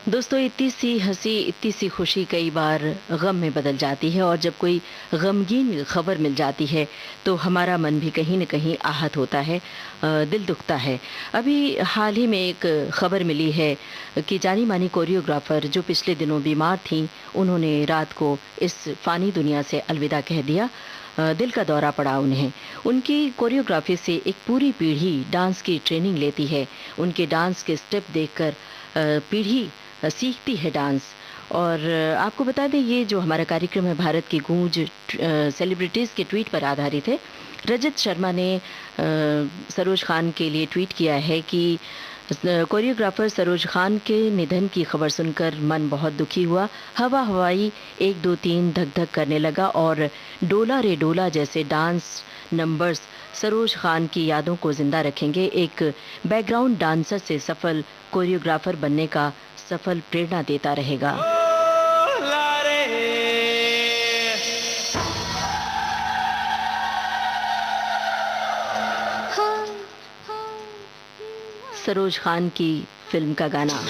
दोस्तों, इतनी सी हंसी, इतनी सी खुशी कई बार गम में बदल जाती है और जब कोई गमगीन खबर मिल जाती है तो हमारा मन भी कहीं न कहीं आहत होता है, दिल दुखता है। अभी हाल ही में एक खबर मिली है कि जानी-मानी कोरियोग्राफर जो पिछले दिनों बीमार थीं, उन्होंने रात को इस फ़ानी दुनिया से अलविदा कह दिया। दिल का दौरा पड़ा उन्हें। उनकी कोरियोग्राफी से एक पूरी पीढ़ी डांस की ट्रेनिंग लेती है। उनके डांस के स्टेप देखकर पीढ़ी सीखती है डांस। और आपको बता दें, ये जो हमारा कार्यक्रम है भारत की गूंज सेलिब्रिटीज़ के ट्वीट पर आधारित है। रजत शर्मा ने सरोज खान के लिए ट्वीट किया है कि कोरियोग्राफर सरोज खान के निधन की खबर सुनकर मन बहुत दुखी हुआ। हवा हवाई 1 2 3 धक धक करने लगा और डोला रे डोला जैसे डांस नंबर्स सरोज खान की यादों को जिंदा रखेंगे। एक बैकग्राउंड डांसर से सफल कोरियोग्राफर बनने का सफल प्रेरणा देता रहेगा। सरोज खान की फिल्म का गाना।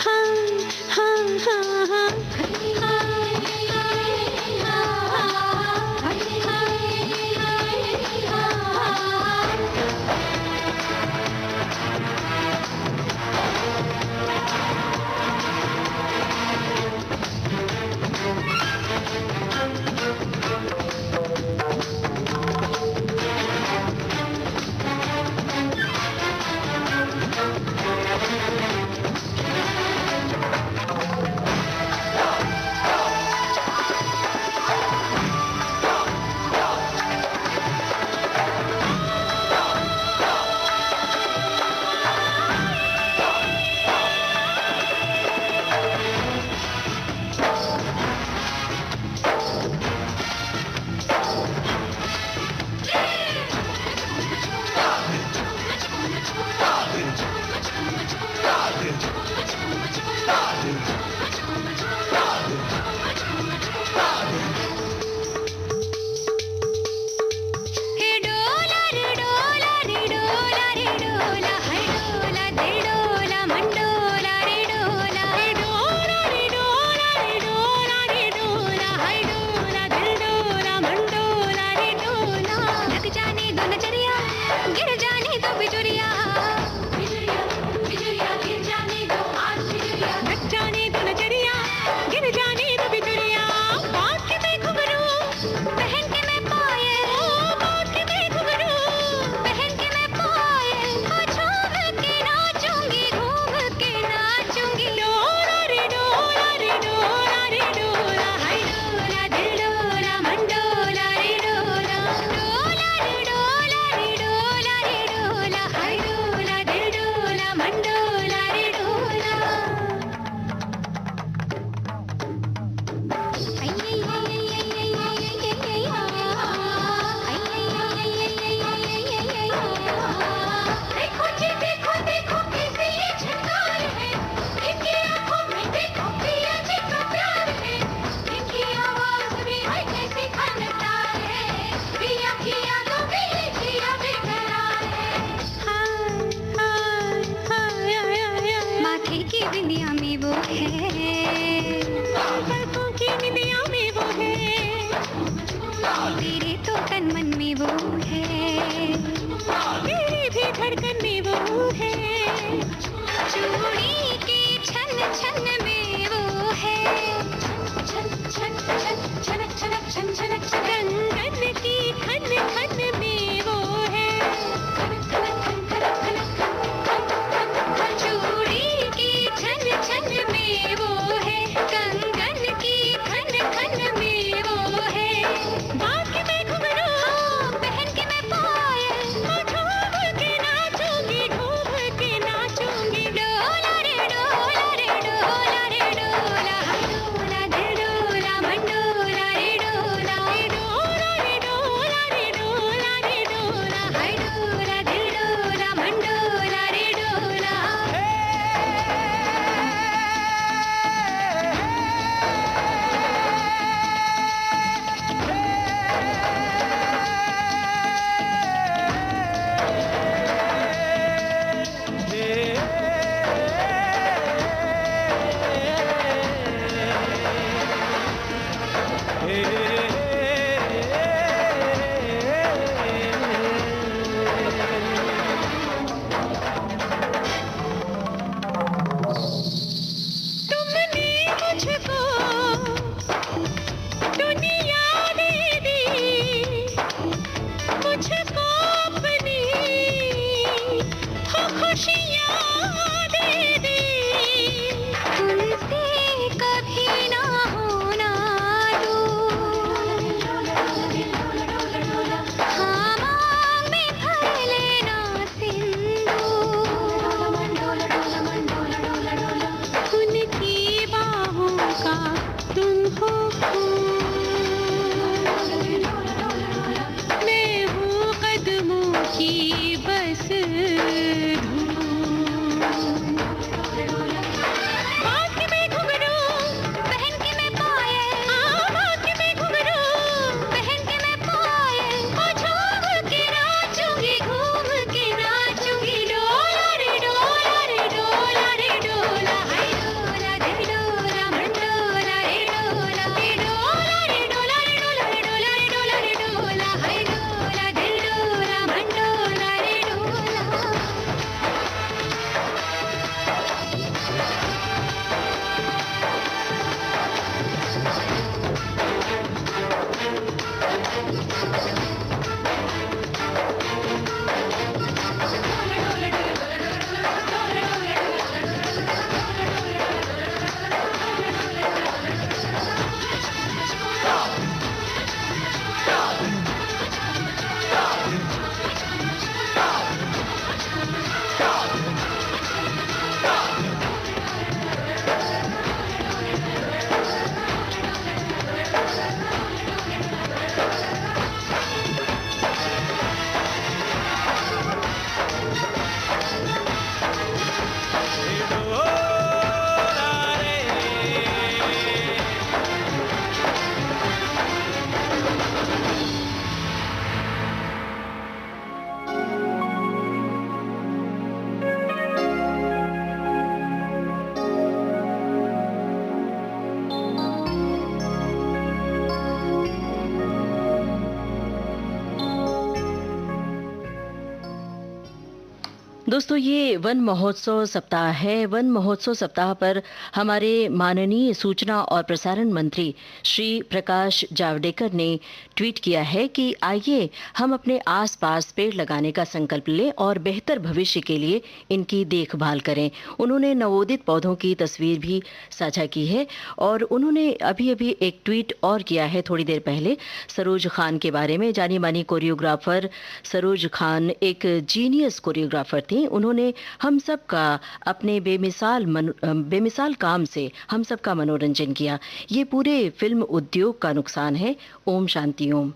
दोस्तों, ये वन महोत्सव सप्ताह है। वन महोत्सव सप्ताह पर हमारे माननीय सूचना और प्रसारण मंत्री श्री प्रकाश जावड़ेकर ने ट्वीट किया है कि आइए हम अपने आसपास पेड़ लगाने का संकल्प लें और बेहतर भविष्य के लिए इनकी देखभाल करें। उन्होंने नवोदित पौधों की तस्वीर भी साझा की है और उन्होंने अभी-अभी एक ट्वीट और किया है थोड़ी देर पहले सरोज खान के बारे में। जानी मानी कोरियोग्राफर सरोज खान एक जीनियस कोरियोग्राफर थी। उन्होंने हम सब का अपने बेमिसाल काम से हम सब का मनोरंजन किया। ये पूरे फिल्म उद्योग का नुकसान है। ओम शांति ओम।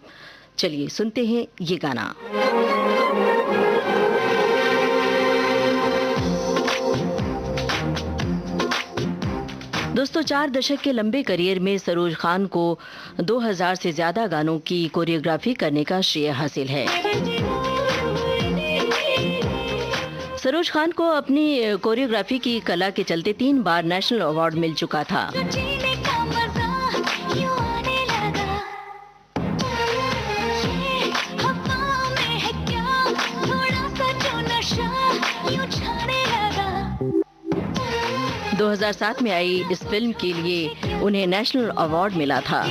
चलिए सुनते हैं ये गाना। दोस्तों, 4 दशक के लंबे करियर में सरोज खान को 2000 से ज्यादा गानों की कोरियोग्राफी करने का श्रेय हासिल है। सरोज खान को अपनी कोरियोग्राफी की कला के चलते 3 बार नेशनल अवार्ड मिल चुका था। दो 2007 में आई इस फिल्म के लिए उन्हें नेशनल अवार्ड मिला था।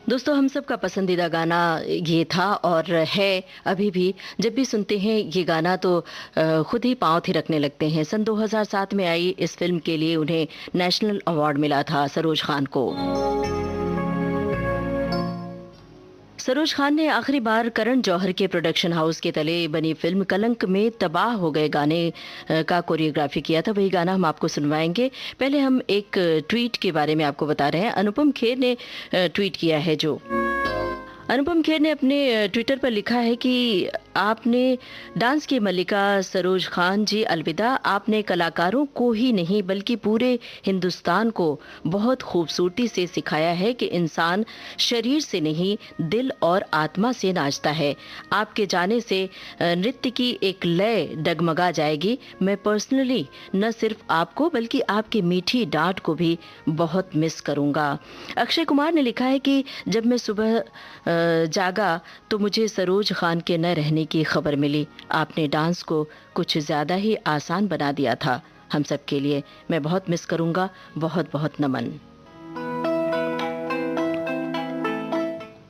दोस्तों, हम सबका पसंदीदा गाना ये था और है अभी भी। जब भी सुनते हैं ये गाना तो खुद ही पाँव थिरकने लगते हैं। सन 2007 में आई इस फ़िल्म के लिए उन्हें नेशनल अवार्ड मिला था, सरोज खान को। सरोज खान ने आखिरी बार करण जौहर के प्रोडक्शन हाउस के तले बनी फ़िल्म कलंक में तबाह हो गए गाने का कोरियोग्राफी किया था। वही गाना हम आपको सुनवाएँगे। पहले हम एक ट्वीट के बारे में आपको बता रहे हैं। अनुपम खेर ने ट्वीट किया है जो। अनुपम खेर ने अपने ट्विटर पर लिखा है कि आपने डांस की मल्लिका सरोज खान जी अलविदा। आपने कलाकारों को ही नहीं बल्कि पूरे हिंदुस्तान को बहुत खूबसूरती से सिखाया है कि इंसान शरीर से नहीं दिल और आत्मा से नाचता है। आपके जाने से नृत्य की एक लय डगमगा जाएगी। मैं पर्सनली न सिर्फ आपको बल्कि आपकी मीठी डांट को भी बहुत मिस करूंगा। अक्षय कुमार ने लिखा है कि जब मैं सुबह जागा तो मुझे सरोज खान के न रहने की खबर मिली। आपने डांस को कुछ ज्यादा ही आसान बना दिया था हम सब के लिए। मैं बहुत मिस करूंगा। बहुत बहुत नमन।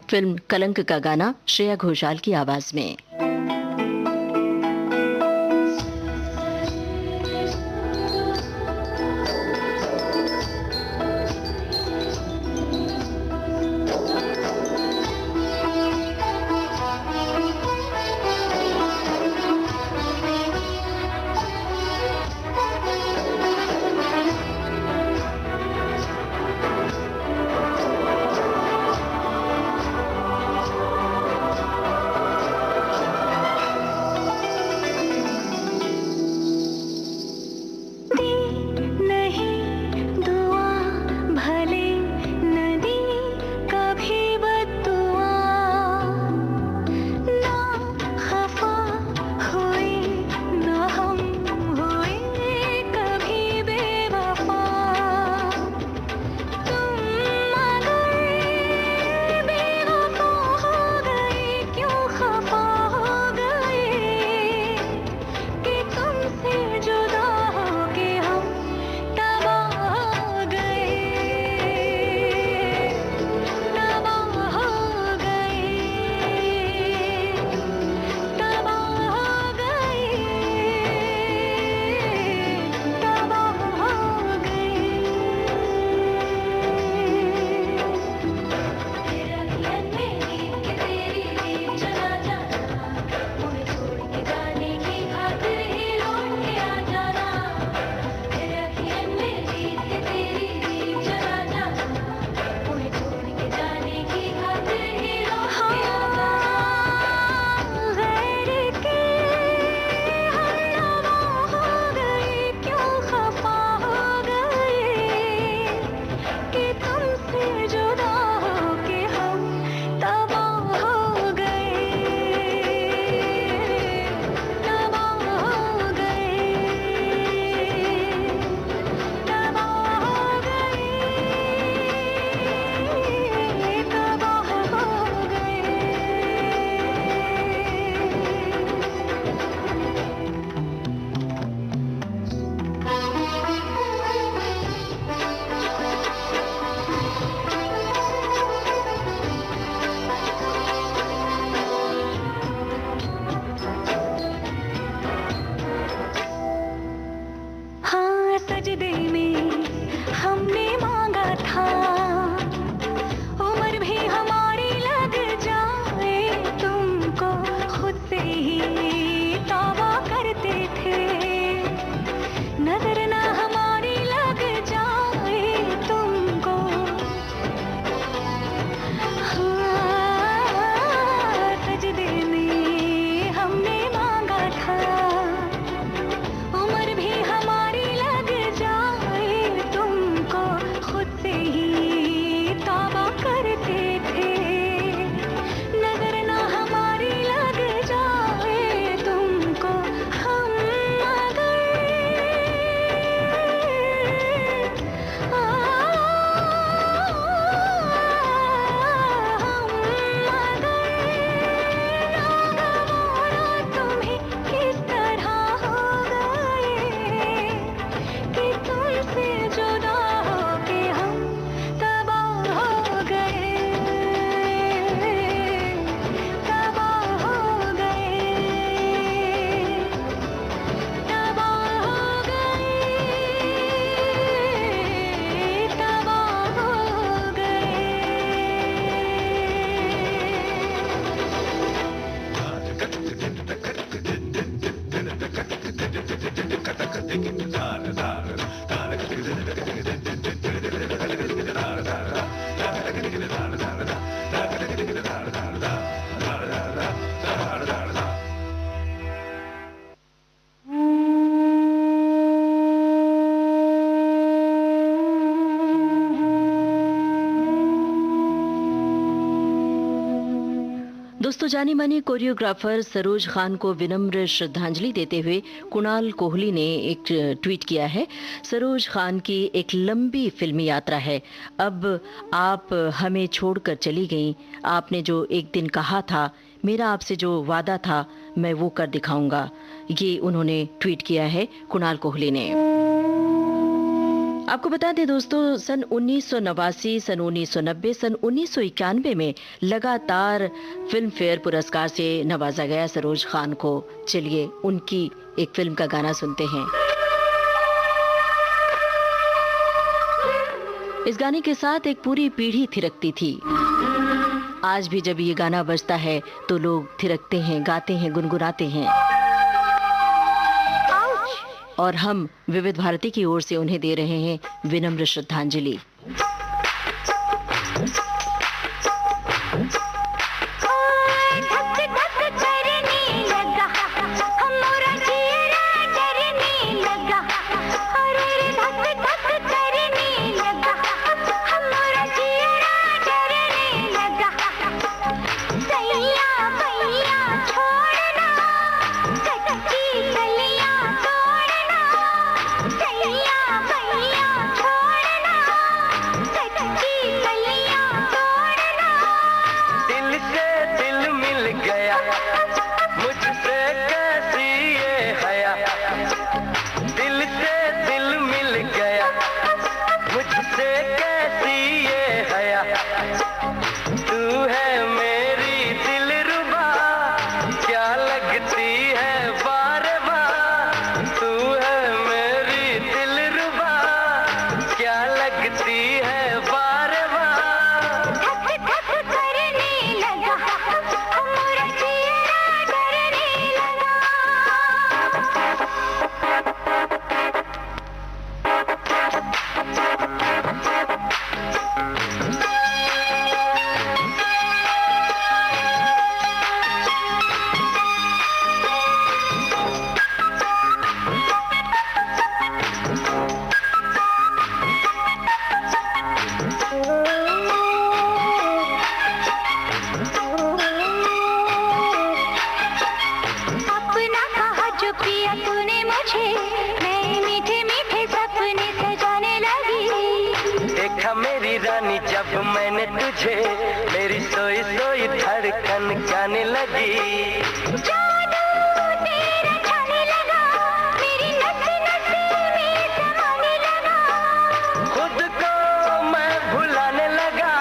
फिल्म कलंक का गाना श्रेया घोषाल की आवाज में। उम्र भी हमारी लग जा दोस्तों, जानी मानी कोरियोग्राफर सरोज खान को विनम्र श्रद्धांजलि देते हुए कुणाल कोहली ने एक ट्वीट किया है। सरोज खान की एक लंबी फिल्मी यात्रा है। अब आप हमें छोड़कर चली गईं। आपने जो एक दिन कहा था, मेरा आपसे जो वादा था, मैं वो कर दिखाऊंगा। ये उन्होंने ट्वीट किया है कुणाल कोहली ने। आपको बता दें दोस्तों, सन 1989, सन 1990, सन 1991 में लगातार फिल्म फेयर पुरस्कार से नवाजा गया सरोज खान को। चलिए उनकी एक फिल्म का गाना सुनते हैं। इस गाने के साथ एक पूरी पीढ़ी थिरकती थी। आज भी जब ये गाना बजता है तो लोग थिरकते हैं, गाते हैं, गुनगुनाते हैं। और हम विविध भारती की ओर से उन्हें दे रहे हैं विनम्र श्रद्धांजलि। जब मैंने तुझे मेरी सोई सोई धड़कन गाने लगी। जादू तेरा छाने लगा, मेरी नस नस में समाने लगा। खुद को मैं भुलाने लगा,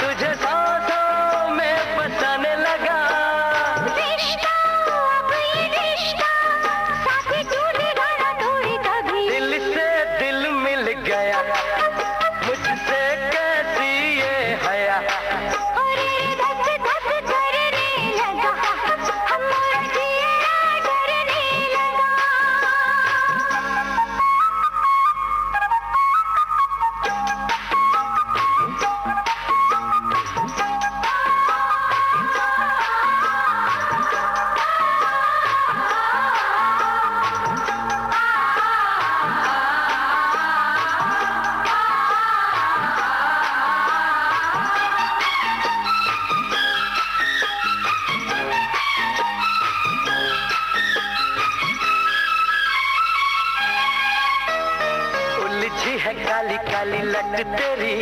तुझे सांसों में बसाने लगा। रिश्ता अब ये रिश्ता साथी टूटेगा ना थोड़ी कभी। दिल से दिल मिल गया, मुझसे कैसी ये हया। अरे धक धक करने लगा, हमारा जिया डरने लगा। उलझी है काली काली लट तेरी,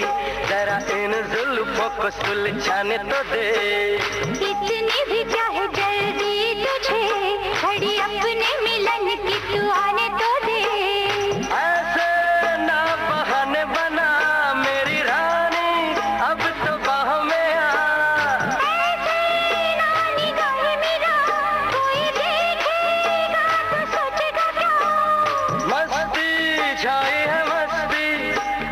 जरा इन जुल्फों को सुलझाने तो दे। इतनी भी क्या है जल्दी तुझे, घड़ी अपने मिलन की तू आने तो दे। ऐसे ना बहाने बना मेरी रानी, अब तो बाहों में आ। ऐसे ना निगाह मेरा, कोई देखेगा तो सोचेगा क्या। मस्ती छाई है मस्ती,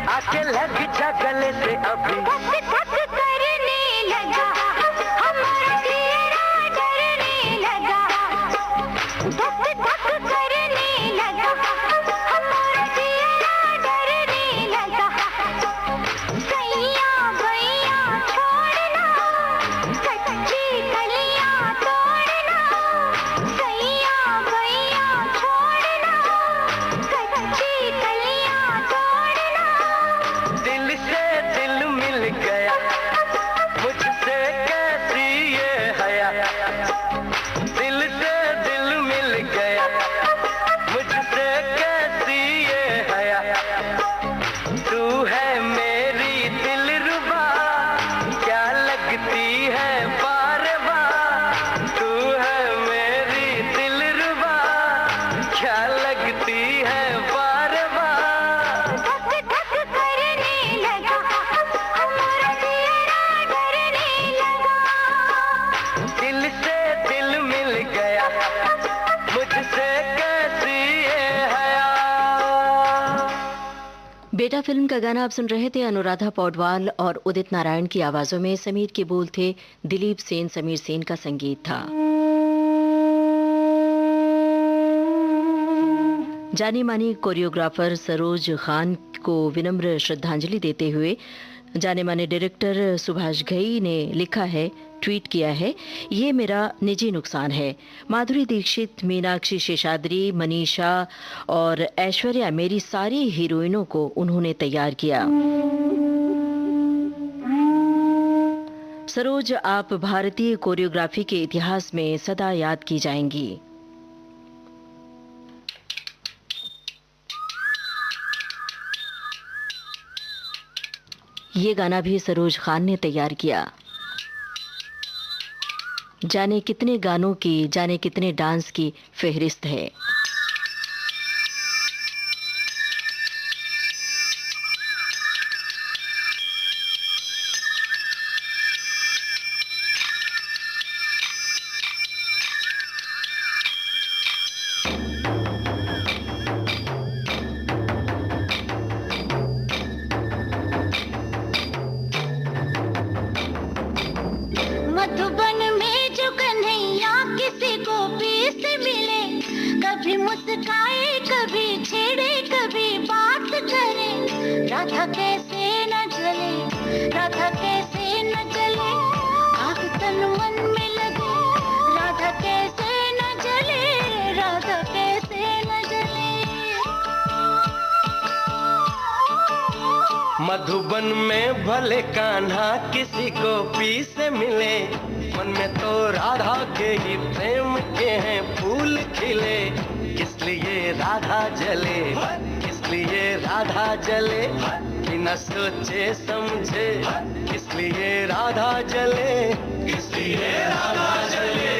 आके लग जा गले से अभी। धक धक करने लगा, हमारा चेहरा डरने लगा। धक धक करने लगा, बेटा फिल्म का गाना आप सुन रहे थे। अनुराधा पौडवाल और उदित नारायण की आवाजों में। समीर के बोल थे दिलीप सेन, समीर सेन का संगीत था। जानी मानी कोरियोग्राफर सरोज खान को विनम्र श्रद्धांजलि देते हुए जाने माने डायरेक्टर सुभाष घई ने लिखा है, ट्वीट किया है, ये मेरा निजी नुकसान है। माधुरी दीक्षित, मीनाक्षी शेषाद्री, मनीषा और ऐश्वर्या, मेरी सारी हीरोइनों को उन्होंने तैयार किया। सरोज, आप भारतीय कोरियोग्राफी के इतिहास में सदा याद की जाएंगी। ये गाना भी सरोज खान ने तैयार किया। जाने कितने गानों की, जाने कितने डांस की फेहरिस्त है। मधुबन में जो कन्हैया किसी गोपी से मिले, कभी मुस्काए, कभी छेड़े, कभी बात करे। राधा कैसे न जले, राधा कैसे न जले, आग तन मन में लगे। राधा कैसे न जले, राधा कैसे न जले। मधुबन में भले कान्हा किसी गोपी से मिले, मन में तो राधा के ही प्रेम के हैं फूल खिले। किस लिए राधा जले, किस लिए राधा जले, बिना सोचे समझे। किस लिए राधा जले, किस लिए राधा जले।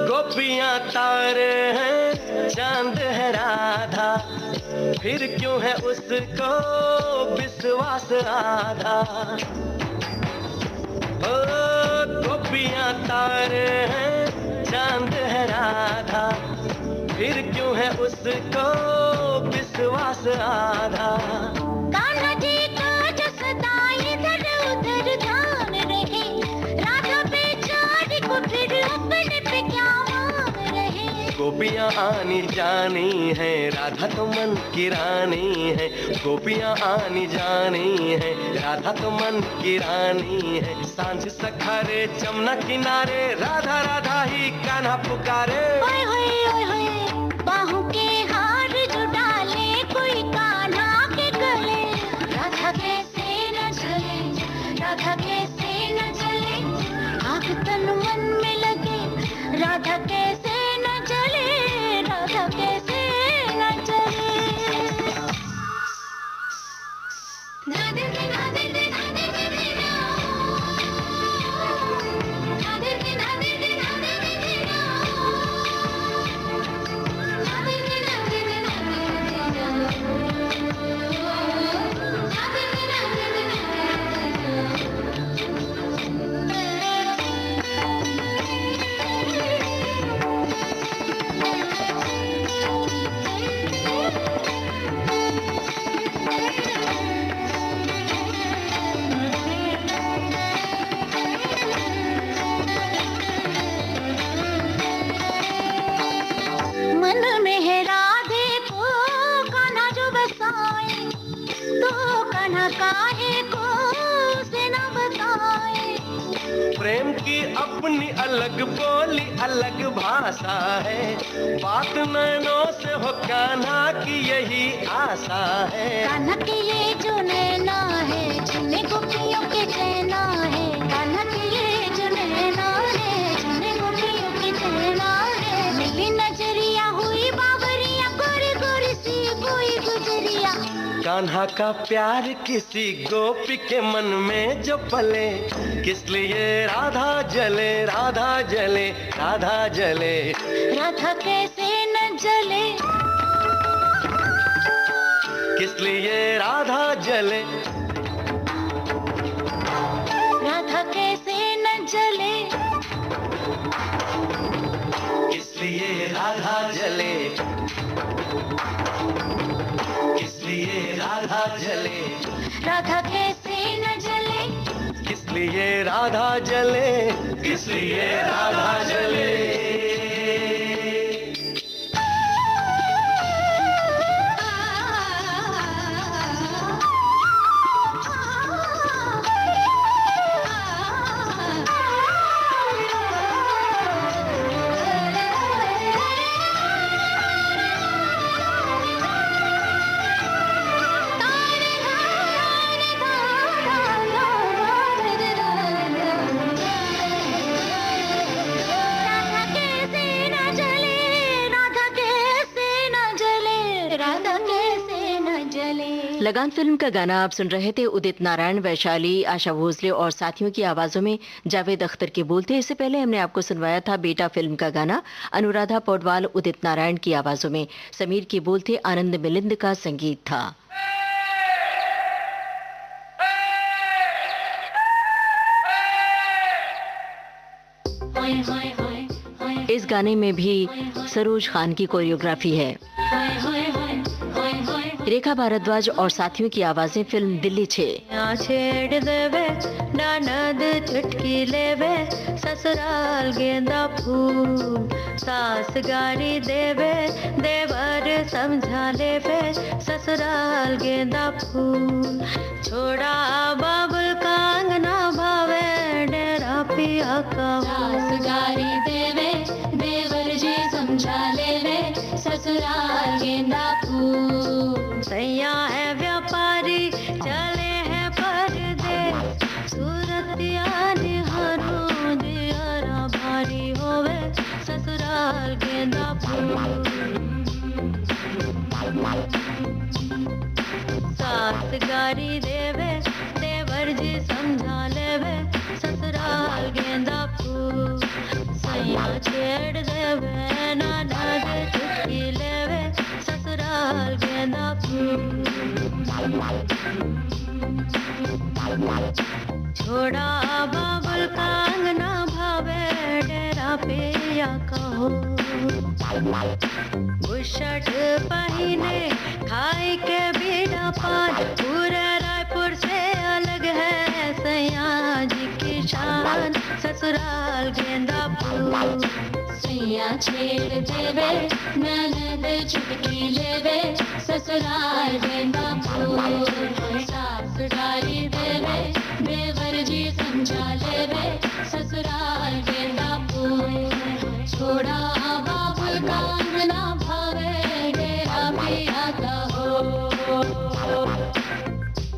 गोपियां तारे हैं, चांद है राधा, फिर क्यों है उसको विश्वास आधा। ओ गोपियां तारे हैं, चांद है राधा, फिर क्यों है उसको विश्वास आधा। कान्हा जी का जो सदा इधर उधर ध्यान रहे, राधा बेचारी को फिर अपने पे क्या मान रहे। गोपियां आनी जानी है, राधा तो मन की रानी है। गोपियां आनी जानी है, राधा तो मन की रानी है। सांझ सखारे जमुना किनारे, राधा राधा ही कान्हा पुकारे। ओए होए ओए होए, बाहों के हार जो डाले कोई कान्हा के गले। राधा कैसे न जले, राधा कैसे न जले, आग तन मन में लगे। राधा कैसे न जले, राधा कैसे न जले। राधे राधे राधे राधे राधे राधे राधे राधे राधे मन में है राधे को कान्हा जो बसाए, तो कान्हा काहे को उसे न बताए। प्रेम की अपनी अलग बोली, अलग भाषा है। बात नैनों से हो कान्हा की यही आशा है। कान्हा के ये जो नैना है, जिन्हें गोपियों के चैना है। कान्हा के ये जो नैना है, जिन्हें गोपियों के चैना है। मिली नजरिया हुई बाबरिया, गोरी गोरी सी कोई गुजरिया। कान्हा का प्यार किसी गोपी के मन में जो पले, किस लिए राधा जले, राधा जले, राधा जले। राधा कैसे न जले, किस लिए राधा जले, राधा कैसे न जले, किस लिए राधा जले, किस लिए राधा जले, राधा कैसे न जले, किस लिए राधा जले, किस लिए राधा जले। लगान फिल्म का गाना आप सुन रहे थे। उदित नारायण, वैशाली, आशा भोसले और साथियों की आवाजों में जावेद अख्तर के बोल थे। इससे पहले हमने आपको सुनवाया था बेटा फिल्म का गाना, अनुराधा पौडवाल, उदित नारायण की आवाजों में। समीर के बोल थे, आनंद मिलिंद का संगीत था। इस गाने में भी सरोज खान की कोरियोग्राफी है। रेखा भारद्वाज और साथियों की आवाजें। फिल्म दिल्ली 6। छेड़ देवे ननद चुटकी लेवे, ससुराल गेंदा फूल, सास गारी देवे देवर समझा लेवे, ससुराल गेंदा फूल। छोड़ा बाबुल का अंगना भावे, डेरा पिया का सास गारी देवे देवर जी समझा लेवे, ससुराल गेंदा फूल। सैया है व्यापारी चले हैं परदेस, सूरतिया निहारो दियारा भारी होवे, ससुराल गेंदा फूल। सास गारी देवे देवर जी समझा लेवे, ससुराल गेंदा फूल। सैया छेड़ देवे ननद चुटकी लेवे, ससुराल गेंदा फूल। छोड़ा बाबुल का अंगना भावे, डेरा पिया कहो। बुशट पहिने खाई के बिना पान, पूरे रायपुर से अलग है सैया जी की शान, ससुराल गेंदा फूल। सैया छेड़ देवे ननद चुटकी लेवे, ससुराल गेंदा फूल। सास गारी देवे देवर जी समझा लेवे, ससुराल गेंदा फूल। छोड़ा बाबुल का अंगना भावे, डेरा पिया का हो।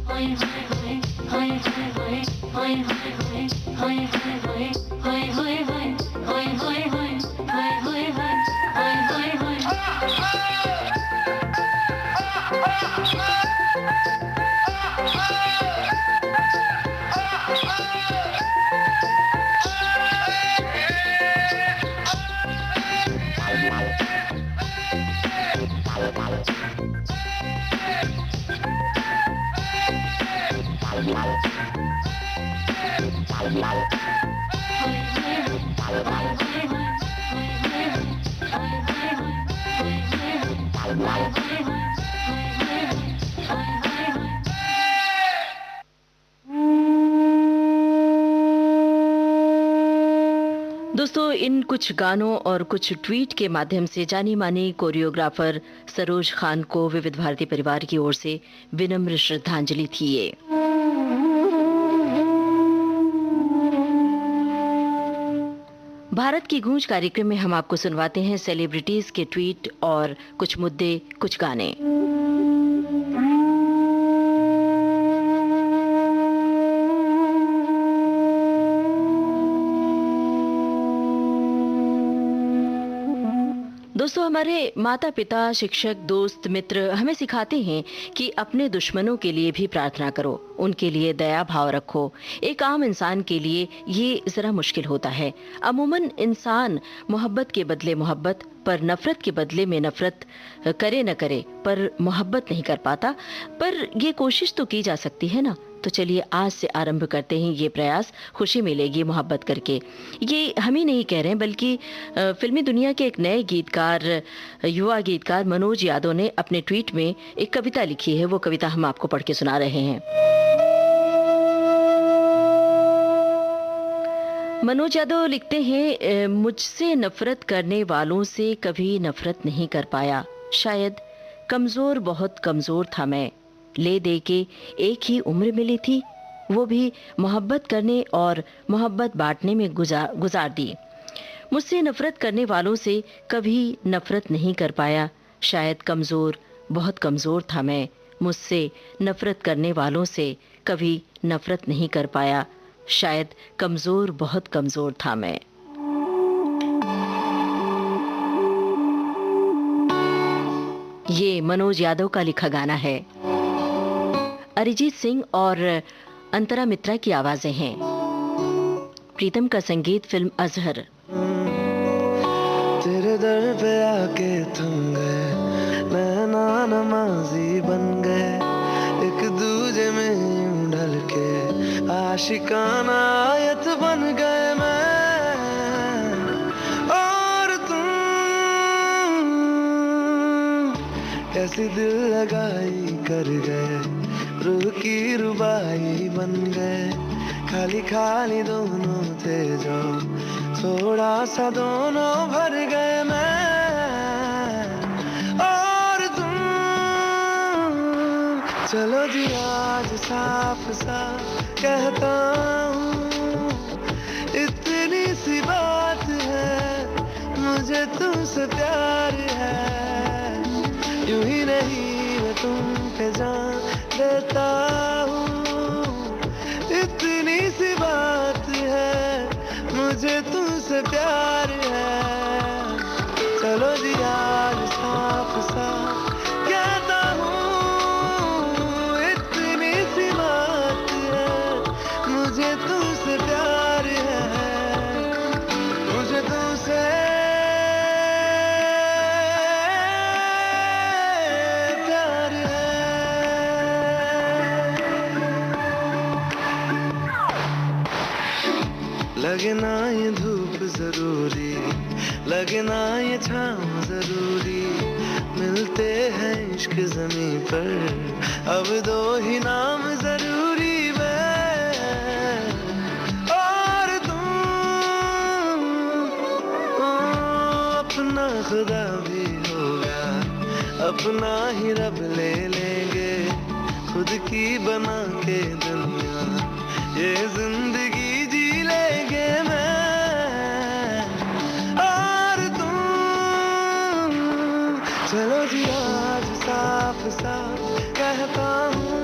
हाय हाय हाय हाय हाय हाय हाय हाय हाय हाय हाय हाय हाय हाय हाय हाय हाय हाय हाय। दोस्तों, इन कुछ गानों और कुछ ट्वीट के माध्यम से जानी मानी कोरियोग्राफर सरोज खान को विविध भारती परिवार की ओर से विनम्र श्रद्धांजलि थी ये। भारत की गूंज कार्यक्रम में हम आपको सुनवाते हैं सेलिब्रिटीज के ट्वीट और कुछ मुद्दे, कुछ गाने। दोस्तों, हमारे माता पिता, शिक्षक, दोस्त, मित्र हमें सिखाते हैं कि अपने दुश्मनों के लिए भी प्रार्थना करो, उनके लिए दया भाव रखो। एक आम इंसान के लिए ये जरा मुश्किल होता है। अमूमन इंसान मोहब्बत के बदले मोहब्बत, पर नफरत के बदले में नफरत करे न करे, पर मोहब्बत नहीं कर पाता। पर ये कोशिश तो की जा सकती है ना। तो चलिए आज से आरंभ करते हैं ये प्रयास। खुशी मिलेगी मोहब्बत करके। ये हम ही नहीं कह रहे हैं, बल्कि फिल्मी दुनिया के एक नए गीतकार, युवा गीतकार मनोज यादव ने अपने ट्वीट में एक कविता लिखी है। वो कविता हम आपको पढ़ के सुना रहे हैं। मनोज यादव लिखते हैं, मुझसे नफरत करने वालों से कभी नफरत नहीं कर पाया। शायद कमजोर, बहुत कमजोर था मैं। ले दे के एक ही उम्र मिली थी, वो भी मोहब्बत करने और मोहब्बत बांटने में गुजार दी। मुझसे नफरत करने वालों से कभी नफरत नहीं कर पाया। शायद कमजोर, बहुत कमजोर था मैं। मुझसे नफरत करने वालों से कभी नफरत नहीं कर पाया। शायद कमजोर, बहुत कमजोर था मैं। ये मनोज यादव का लिखा गाना है। अरिजीत सिंह और अंतरा मित्रा की आवाजें हैं। प्रीतम का संगीत, फिल्म अजहर। तेरे दर पे आके थम गए, नैना नमाजी बन गए, एक दूजे में यूं ढल के आशिकाना आयत बन गए मैं और तुम। कैसी दिल लगाई कर गए, रूह की रुबाई बन गए। खाली खाली दोनों थे जो, थोड़ा सा दोनों भर गए मैं और तुम। चलो जी आज साफ साफ कहता हूँ, इतनी सी बात है, मुझे तुमसे प्यार है। यूं ही नहीं मैं तुम पे जान देता हूँ, इतनी सी बात है, मुझे तुमसे प्यार है। चलो जी आज साफ साफ कहता हूँ, इतनी सी बात है, मुझे तुमसे प्यार है, मुझे तुमसे प्यार है। लगे ना ये धूप जरूरी, लगे ना ये छाँव जरूरी, मिलते हैं इश्क ज़मीं पर, अब दो ही नाम जरूरी मैं और तुम। अपना खुदा भी होगा, अपना ही रब ले लेंगे, खुद की बना के दुनिया ये जिंदगी जी लेंगे मैं और तुम। चलो जी आज साफ साफ कहता हूँ,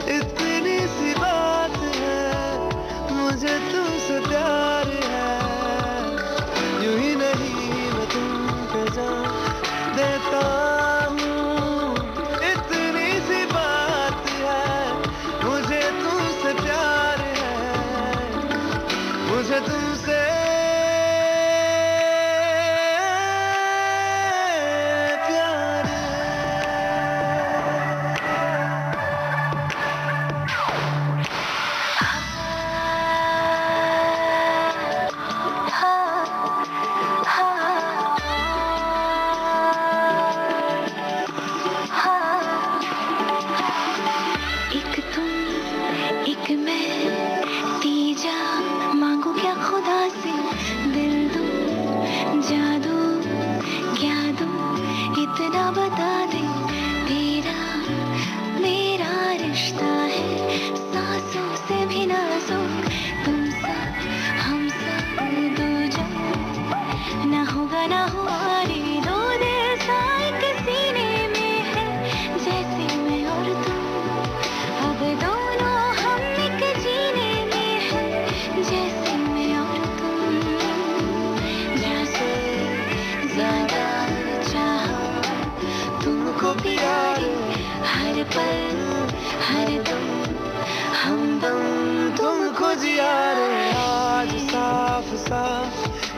इतनी सी बात है, मुझे तुमसे प्यार है। यूं ही नहीं मैं तुम पे जान देता हूँ, इतनी सी बात है,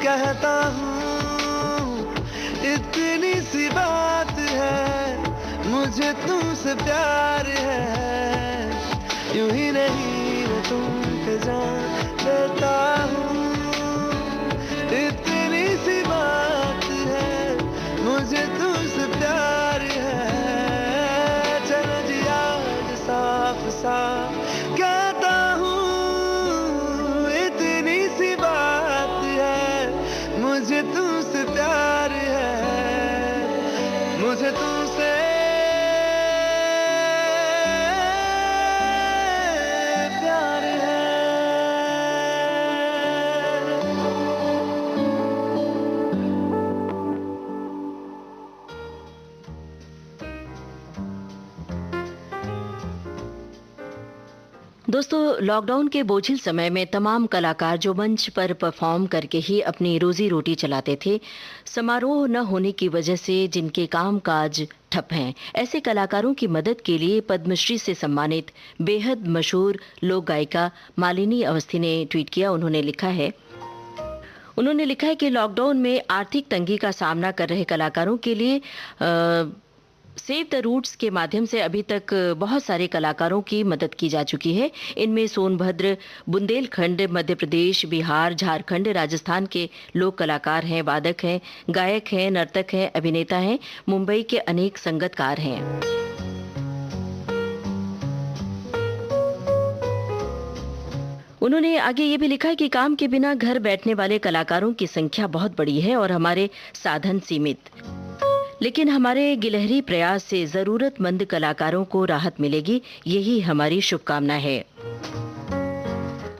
कहता हूँ इतनी सी बात है, मुझे तुमसे प्यार है, यूं ही नहीं मैं तुम पे जान देता हूँ, इतनी सी बात है, मुझे तुमसे प्यार है, चलो जी आज साफ साफ कहता हूँ, इतनी सी बात है, मुझे तुमसे प्यार है, मुझे तुमसे प्यार है। दोस्तों, लॉकडाउन के बोझिल समय में तमाम कलाकार जो मंच पर परफॉर्म करके ही अपनी रोजी रोटी चलाते थे, समारोह न होने की वजह से जिनके कामकाज ठप हैं, ऐसे कलाकारों की मदद के लिए पद्मश्री से सम्मानित बेहद मशहूर लोक गायिका मालिनी अवस्थी ने ट्वीट किया। उन्होंने लिखा है कि लॉकडाउन में आर्थिक तंगी का सामना कर रहे कलाकारों के लिए सेव द रूट्स के माध्यम से अभी तक बहुत सारे कलाकारों की मदद की जा चुकी है। इनमें सोनभद्र, बुंदेलखंड, मध्य प्रदेश, बिहार, झारखंड, राजस्थान के लोक कलाकार हैं, वादक हैं, गायक हैं, नर्तक हैं, अभिनेता हैं, मुंबई के अनेक संगीतकार हैं। उन्होंने आगे ये भी लिखा है कि काम के बिना घर बैठने वाले कलाकारों की संख्या बहुत बड़ी है और हमारे साधन सीमित, लेकिन हमारे गिलहरी प्रयास से जरूरतमंद कलाकारों को राहत मिलेगी, यही हमारी शुभकामना है।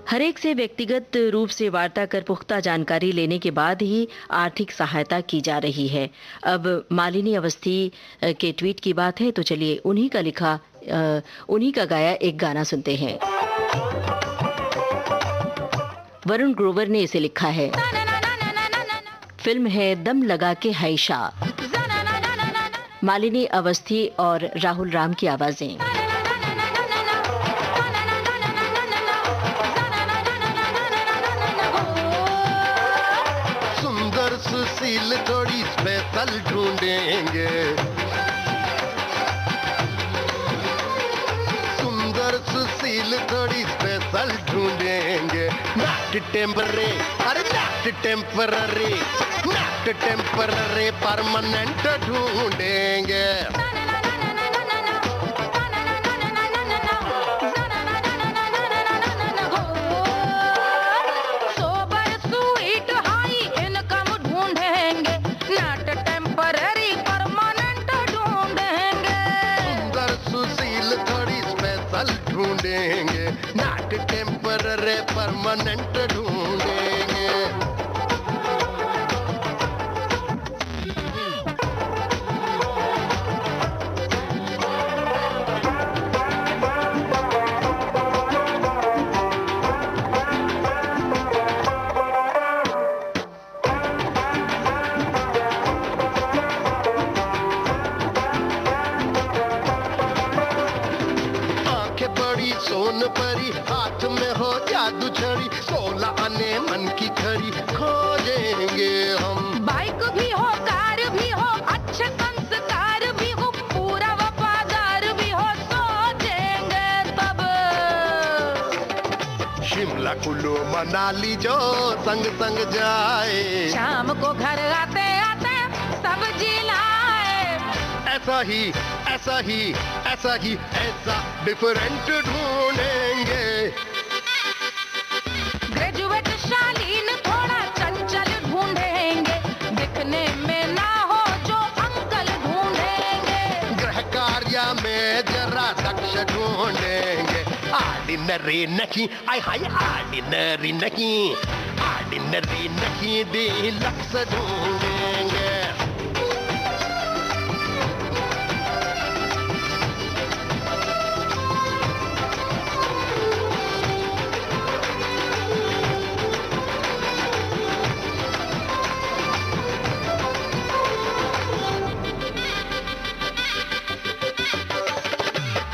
हर एक से व्यक्तिगत रूप से वार्ता कर पुख्ता जानकारी लेने के बाद ही आर्थिक सहायता की जा रही है। अब मालिनी अवस्थी के ट्वीट की बात है, तो चलिए उन्हीं का गाया एक गाना सुनते हैं। वरुण ग्रोवर ने इसे लिखा है। फिल्म है दम लगा के हाइशा। मालिनी अवस्थी और राहुल राम की आवाजें। सुंदर सुशील थोड़ी स्पेशल ढूंढेंगे, सुंदर सुशील थोड़ी स्पेशल ढूंढेंगे, नॉट टेम्पररी, अरे not temporary, not temporary, permanent ढूंढेंगे। सोबर स्वीट हाई इनकम ढूंढेंगे, नॉट टेम्पररी, परमानेंट ढूंढेंगे। सुंदर सुशील थोड़ी स्पेशल ढूंढेंगे, नॉट टेम्पररी, परमानेंट ढूंढेंगे। सोन परी, हाथ में हो जादू छड़ी, 16 आने मन की खरी खोजेंगे हम। बाइक भी हो, कार भी हो, अच्छे संस्कार भी हो, पूरा वफादार भी हो, सोचेंगे तब। शिमला कुल्लू मनाली जो संग संग जाए, शाम को घर आते आते सब्जी लाए। ऐसा ही ऐसा ही ऐसा ही ऐसा डिफरेंट ढूंढेंगे। ग्रेजुएट शालीन थोड़ा चंचल ढूंढेंगे, दिखने में ना हो जो अंकल ढूंढेंगे। गृह कार्य में जरा दक्ष ढूंढेंगे, ऑर्डिनरी नहीं, आय हाय ऑर्डिनरी नहीं, ऑर्डिनरी नहीं, डीलक्स ढूंढेंगे।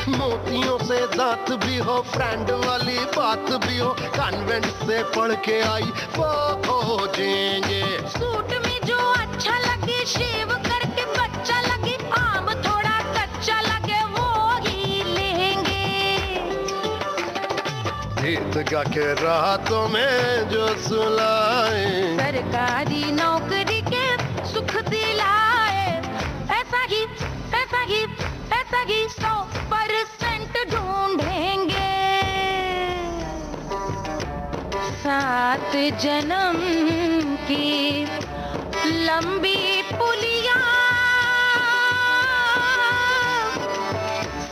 मोतियों से दांत भी हो, फ्रेंड वाली बात भी हो, कॉन्वेंट से पढ़ के आई वो खोजेंगे। सूट में जो अच्छा लगे, शेव करके बच्चा लगे, आम थोड़ा कच्चा लगे, वो ही लेंगे। गीत गा के रातों में जो सुलाए, सरकारी नौकरी के सुख दिलाए, ऐसा ही 100% ढूंढेंगे। 7 जन्म की लंबी पुलिया,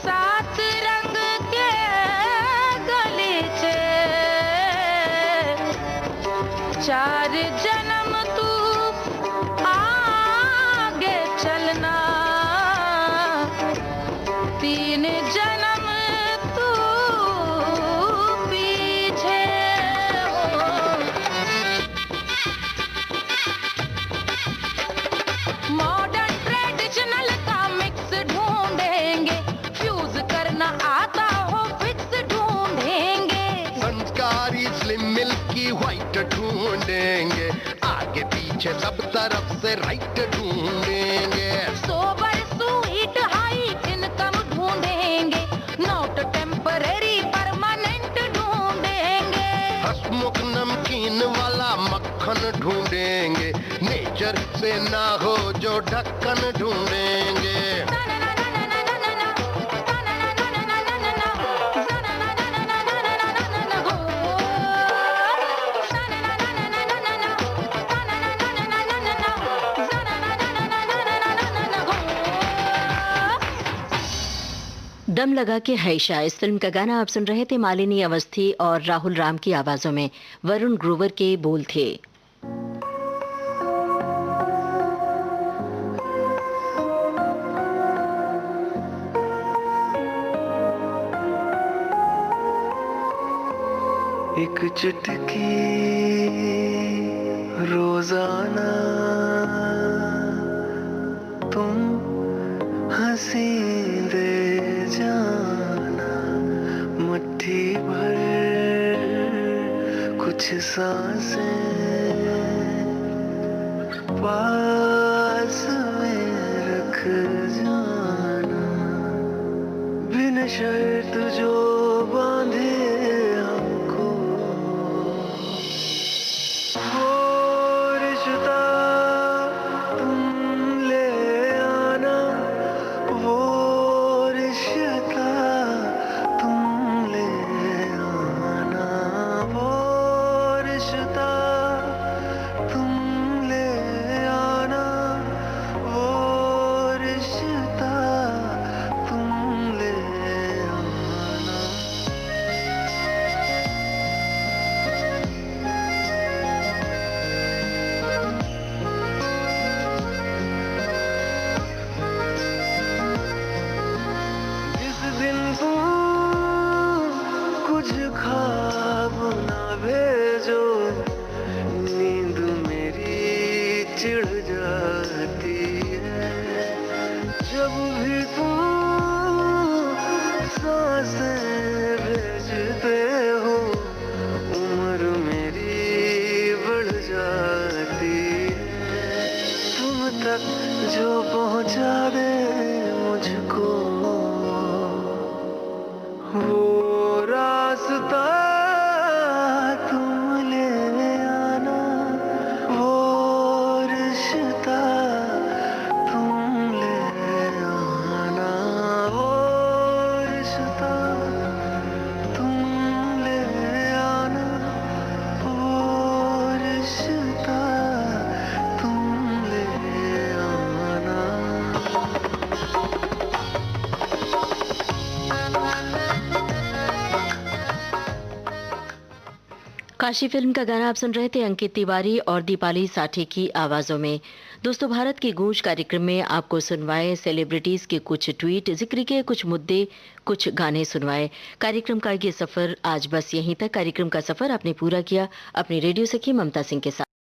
7 रंग के गलीचे, 4 जन्म तू आगे चलना, 3 जन्म तू पीछे हो। मॉडर्न ट्रेडिशनल का मिक्स ढूंढेंगे, फ्यूज करना आता हो फिक्स ढूंढेंगे। संस्कारी स्लिम मिल्की व्हाइट ढूंढेंगे, आगे पीछे सब तरफ से राइट ढूंढेंगे। सोबर स्वीट हाई इनकम ढूंढेंगे, नोट टेम्पररी परमानेंट ढूंढेंगे। हंसमुख नमकीन वाला मक्खन ढूंढेंगे, नेचर से ना हो जो ढक्कन ढूंढेंगे। दम लगा के हैशा, इस फिल्म का गाना आप सुन रहे थे। मालिनी अवस्थी और राहुल राम की आवाजों में वरुण ग्रोवर के बोल थे। एक चुटकी रोजाना तुम हंसी दे जाना, मुट्ठी भर कुछ सांसें पास में रख जाना, बिन शर्त जो बांधे हमको वो रिश्ता तुम ले आना, वो रिश्ता तुम ले आना, वो रिश्ता तुम ले आना, वो रिश्ता तुम ले आना। जिस दिन तुम कुछ ख्वाब ना भेजो, नींद मेरी चिढ़ जाती है। जब भी तुम सांसें भेजते हो, उम्र मेरी बढ़ जाती है। तुम तक जो पहुंचा दे मुझको, वो रास्ता तुम ले आना, वो रिश्ता तुम ले आना, वो रिश्ता तुम ले आना, वो रिश्ता तुम ले आना। काशी फिल्म का गाना आप सुन रहे थे अंकित तिवारी और दीपाली साठे की आवाजों में। दोस्तों, भारत की गूंज कार्यक्रम में आपको सुनवाए सेलिब्रिटीज के कुछ ट्वीट, जिक्र के कुछ मुद्दे, कुछ गाने सुनवाए। कार्यक्रम का ये सफर आज बस यहीं तक। कार्यक्रम का सफर आपने पूरा किया अपनी रेडियो सखी ममता सिंह के साथ।